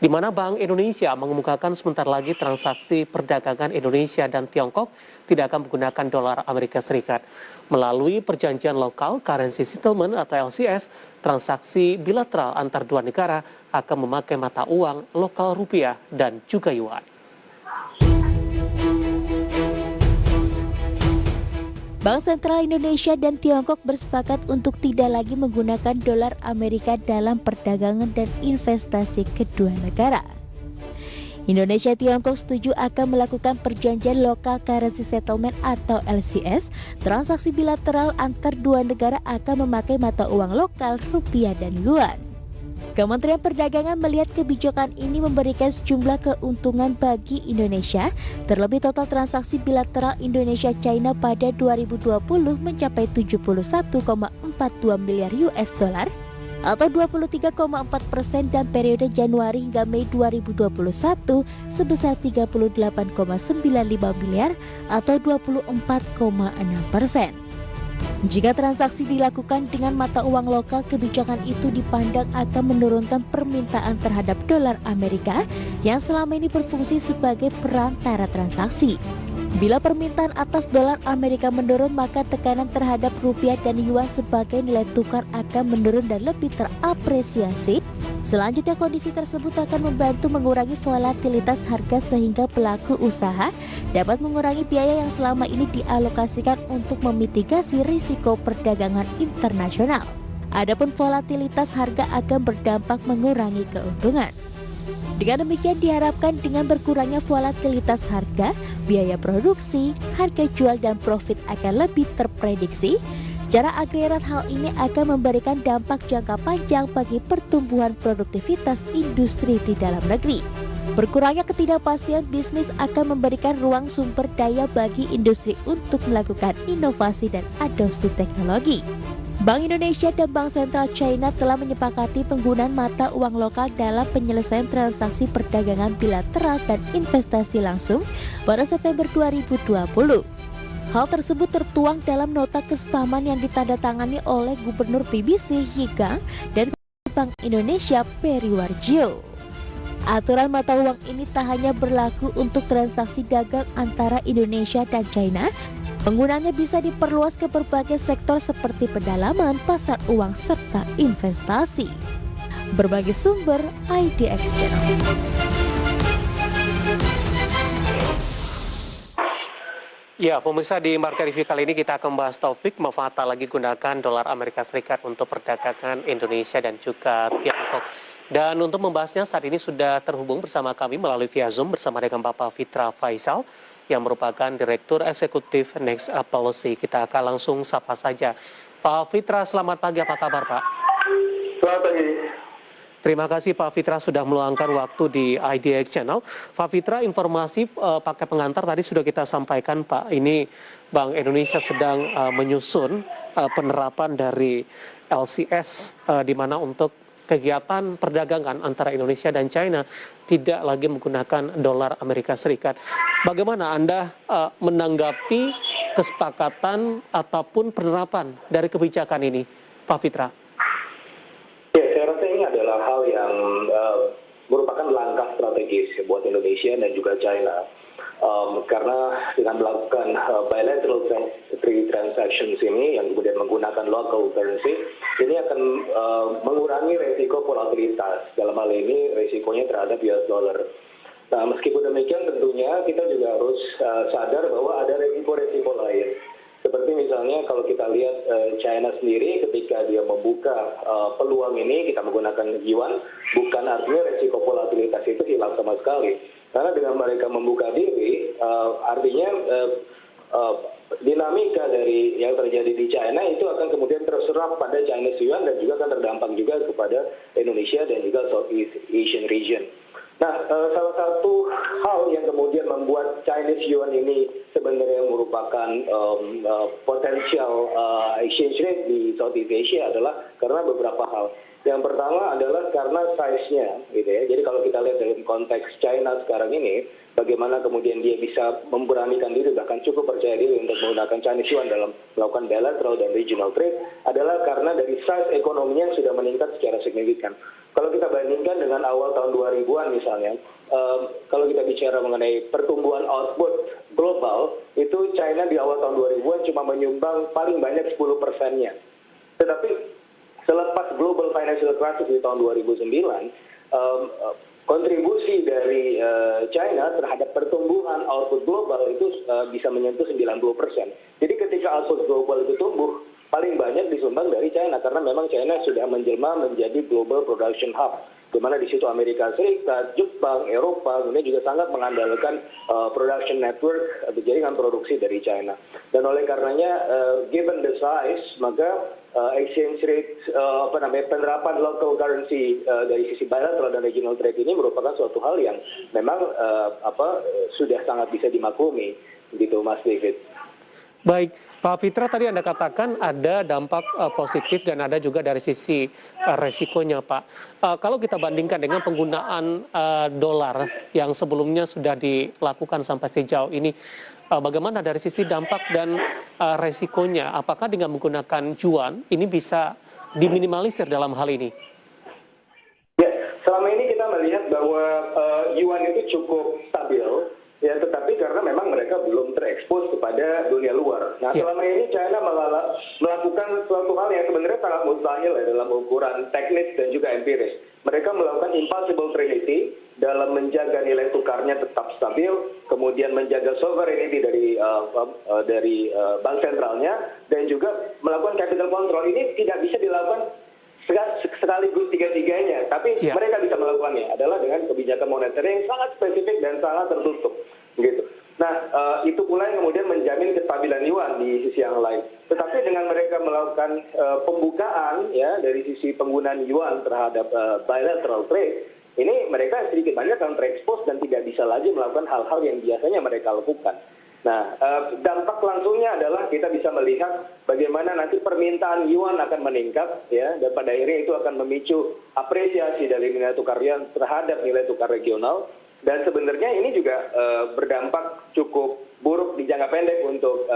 di mana Bank Indonesia mengemukakan sebentar lagi transaksi perdagangan Indonesia dan Tiongkok tidak akan menggunakan dolar Amerika Serikat. Melalui perjanjian lokal currency settlement atau LCS, transaksi bilateral antar dua negara akan memakai mata uang lokal rupiah dan juga yuan. Bank Sentral Indonesia dan Tiongkok bersepakat untuk tidak lagi menggunakan dolar Amerika dalam perdagangan dan investasi kedua negara. Indonesia Tiongkok setuju akan melakukan perjanjian Local Currency Settlement atau LCS. Transaksi bilateral antar dua negara akan memakai mata uang lokal rupiah dan yuan. Kementerian Perdagangan melihat kebijakan ini memberikan sejumlah keuntungan bagi Indonesia. Terlebih total transaksi bilateral Indonesia-China pada 2020 mencapai 71,42 miliar US dollar atau 23,4% dan periode Januari hingga Mei 2021 sebesar 38,95 miliar atau 24,6%. Jika transaksi dilakukan dengan mata uang lokal, kebijakan itu dipandang akan menurunkan permintaan terhadap dolar Amerika yang selama ini berfungsi sebagai perantara transaksi. Bila permintaan atas dolar Amerika menurun, maka tekanan terhadap rupiah dan yuan sebagai nilai tukar akan menurun dan lebih terapresiasi. Selanjutnya, kondisi tersebut akan membantu mengurangi volatilitas harga sehingga pelaku usaha dapat mengurangi biaya yang selama ini dialokasikan untuk memitigasi risiko perdagangan internasional. Adapun volatilitas harga akan berdampak mengurangi keuntungan. Dengan demikian diharapkan dengan berkurangnya volatilitas harga, biaya produksi, harga jual dan profit akan lebih terprediksi. Secara agregat hal ini akan memberikan dampak jangka panjang bagi pertumbuhan produktivitas industri di dalam negeri. Berkurangnya ketidakpastian bisnis akan memberikan ruang sumber daya bagi industri untuk melakukan inovasi dan adopsi teknologi. Bank Indonesia dan Bank Sentral China telah menyepakati penggunaan mata uang lokal dalam penyelesaian transaksi perdagangan bilateral dan investasi langsung pada September 2020. Hal tersebut tertuang dalam nota kesepahaman yang ditandatangani oleh Gubernur BBC Yigang dan Bank Indonesia Peri Warjio. Aturan mata uang ini tak hanya berlaku untuk transaksi dagang antara Indonesia dan China. Penggunaannya bisa diperluas ke berbagai sektor seperti pendalaman, pasar uang, serta investasi. Berbagai sumber IDX Channel. Ya, pemirsa, di Market Review kali ini kita akan membahas topik mengapa tak lagi gunakan dolar Amerika Serikat untuk perdagangan Indonesia dan juga Tiongkok. Dan untuk membahasnya saat ini sudah terhubung bersama kami melalui via Zoom bersama dengan Bapak Fitra Faisal yang merupakan Direktur Eksekutif Next Policy. Kita akan langsung sapa saja. Pak Fitra, selamat pagi, apa kabar Pak? Selamat pagi. Terima kasih Pak Fitra sudah meluangkan waktu di IDX Channel. Pak Fitra, informasi paket pengantar tadi sudah kita sampaikan Pak. Ini Bank Indonesia sedang menyusun penerapan dari LCS di mana untuk kegiatan perdagangan antara Indonesia dan China tidak lagi menggunakan dolar Amerika Serikat. Bagaimana Anda menanggapi kesepakatan ataupun penerapan dari kebijakan ini, Pak Fitra? Ya, saya rasa ini adalah hal yang merupakan langkah strategis buat Indonesia dan juga China. Karena dengan melakukan bilateral trade transactions ini yang kemudian menggunakan local currency, ini akan mengurangi resiko volatilitas. Dalam hal ini resikonya terhadap US dollar. Nah, meskipun demikian tentunya kita juga harus sadar bahwa ada resiko-resiko lain. Seperti misalnya kalau kita lihat China sendiri ketika dia membuka peluang ini kita menggunakan yuan, bukan artinya resiko volatilitas itu hilang sama sekali. Karena dengan mereka membuka diri, artinya dinamika dari yang terjadi di China itu akan kemudian terserap pada Chinese yuan dan juga akan terdampak juga kepada Indonesia dan juga Southeast Asian region. Nah, salah satu hal yang kemudian membuat Chinese yuan ini sebenarnya merupakan potensial exchange rate di Southeast Asia adalah karena beberapa hal. Yang pertama adalah karena size-nya, gitu ya. Jadi kalau kita lihat dalam konteks China sekarang ini, bagaimana kemudian dia bisa memberanikan diri, bahkan cukup percaya diri untuk menggunakan Chinese yuan dalam melakukan bilateral dan regional trade, adalah karena dari size ekonominya yang sudah meningkat secara signifikan. kalau kita bandingkan dengan awal tahun 2000-an misalnya, kalau kita bicara mengenai pertumbuhan output global, itu China di awal tahun 2000-an cuma menyumbang paling banyak 10%-nya. Tetapi selepas global financial crisis di tahun 2009, kontribusi dari China terhadap pertumbuhan output global itu bisa menyentuh 90%. Jadi ketika output global itu tumbuh, paling banyak disumbang dari China karena memang China sudah menjelma menjadi global production hub, di mana di situ Amerika Serikat, Jepang, Eropa, kemudian juga sangat mengandalkan production network atau jaringan produksi dari China. Dan oleh karenanya, given the size, maka exchange rate, penerapan local currency dari sisi bilateral dan regional trade ini merupakan suatu hal yang memang sudah sangat bisa dimaklumi, gitu Mas David. Baik, Pak Fitra, tadi Anda katakan ada dampak positif dan ada juga dari sisi resikonya, Pak. Kalau kita bandingkan dengan penggunaan dolar yang sebelumnya sudah dilakukan sampai sejauh ini, bagaimana dari sisi dampak dan resikonya? Apakah dengan menggunakan yuan ini bisa diminimalisir dalam hal ini? Ya, selama ini kita melihat bahwa yuan itu cukup stabil. Ya, tetapi karena memang mereka belum terekspos kepada dunia luar. Nah, selama ini China melakukan suatu hal yang sebenarnya sangat mustahil ya, dalam ukuran teknis dan juga empiris. Mereka melakukan impossible trinity dalam menjaga nilai tukarnya tetap stabil, kemudian menjaga sovereignty dari bank sentralnya, dan juga melakukan capital control. Ini tidak bisa dilakukan sekaligus tiga-tiganya, tapi mereka bisa melakukannya adalah dengan kebijakan moneter yang sangat spesifik dan sangat tertutup, gitu. Nah, itu pula yang kemudian menjamin kestabilan yuan di sisi yang lain. Tetapi dengan mereka melakukan pembukaan ya dari sisi penggunaan yuan terhadap bilateral trade, ini mereka sedikit banyak akan terekspos dan tidak bisa lagi melakukan hal-hal yang biasanya mereka lakukan. Nah, dampak langsungnya adalah kita bisa melihat bagaimana nanti permintaan yuan akan meningkat, ya, dan pada akhirnya itu akan memicu apresiasi dari nilai tukar yuan terhadap nilai tukar regional. Dan sebenarnya ini juga berdampak cukup buruk di jangka pendek untuk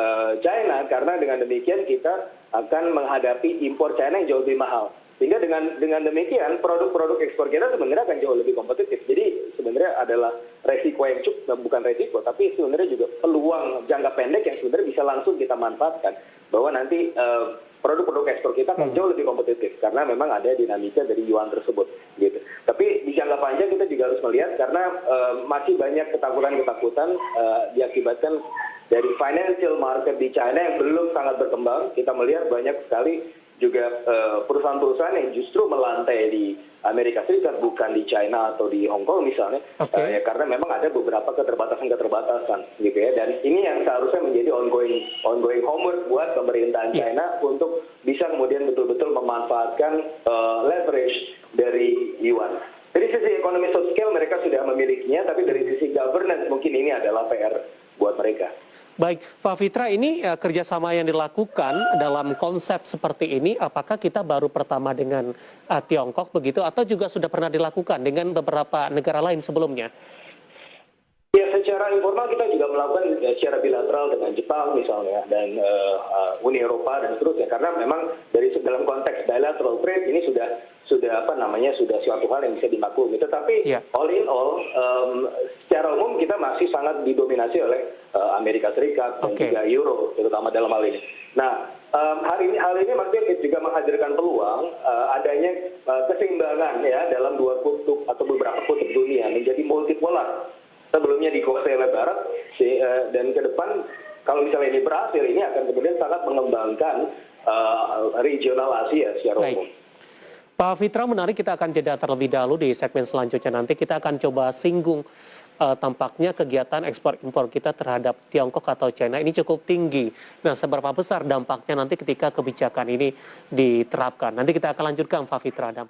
China, karena dengan demikian kita akan menghadapi impor China yang jauh lebih mahal. Sehingga dengan demikian produk-produk ekspor kita sebenarnya akan jauh lebih kompetitif. Jadi sebenarnya adalah resiko yang cukup, bukan resiko, tapi sebenarnya juga peluang jangka pendek yang sebenarnya bisa langsung kita manfaatkan. Bahwa nanti produk-produk ekspor kita akan jauh lebih kompetitif karena memang ada dinamika dari yuan tersebut, gitu. Tapi di jangka panjang kita juga harus melihat karena masih banyak ketakutan-ketakutan diakibatkan dari financial market di China yang belum sangat berkembang. Kita melihat banyak sekali juga perusahaan-perusahaan yang justru melantai di Amerika Serikat, bukan di China atau di Hong Kong misalnya, ya, karena memang ada beberapa keterbatasan gitu ya. Dan ini yang seharusnya menjadi ongoing homework buat pemerintahan China untuk bisa kemudian betul-betul memanfaatkan leverage dari yuan. Dari sisi ekonomi soft scale mereka sudah memilikinya, tapi dari sisi governance mungkin ini adalah PR buat mereka. Baik, Pak Fitra, ini kerjasama yang dilakukan dalam konsep seperti ini, apakah kita baru pertama dengan Tiongkok begitu, atau juga sudah pernah dilakukan dengan beberapa negara lain sebelumnya? Ya, secara informal kita juga melakukan secara bilateral dengan Jepang misalnya, dan Uni Eropa dan seterusnya, karena memang dari dalam konteks bilateral trade ini sudah suatu hal yang bisa dimaklumi. Tetapi all in all, secara umum kita masih sangat didominasi oleh Amerika Serikat dan juga Euro, terutama dalam hal ini. Nah, hal ini maksudnya juga menghadirkan peluang adanya keseimbangan ya dalam dua kutub atau beberapa kutub dunia menjadi multipolar. Sebelumnya dikuasai oleh Barat, dan ke depan kalau misalnya ini berhasil, ini akan kemudian sangat mengembangkan regional Asia secara umum. Pak Fitra, menarik, kita akan jeda terlebih dahulu. Di segmen selanjutnya nanti kita akan coba singgung tampaknya kegiatan ekspor-impor kita terhadap Tiongkok atau China ini cukup tinggi. Nah, seberapa besar dampaknya nanti ketika kebijakan ini diterapkan? Nanti kita akan lanjutkan, Pak Fitra. Dan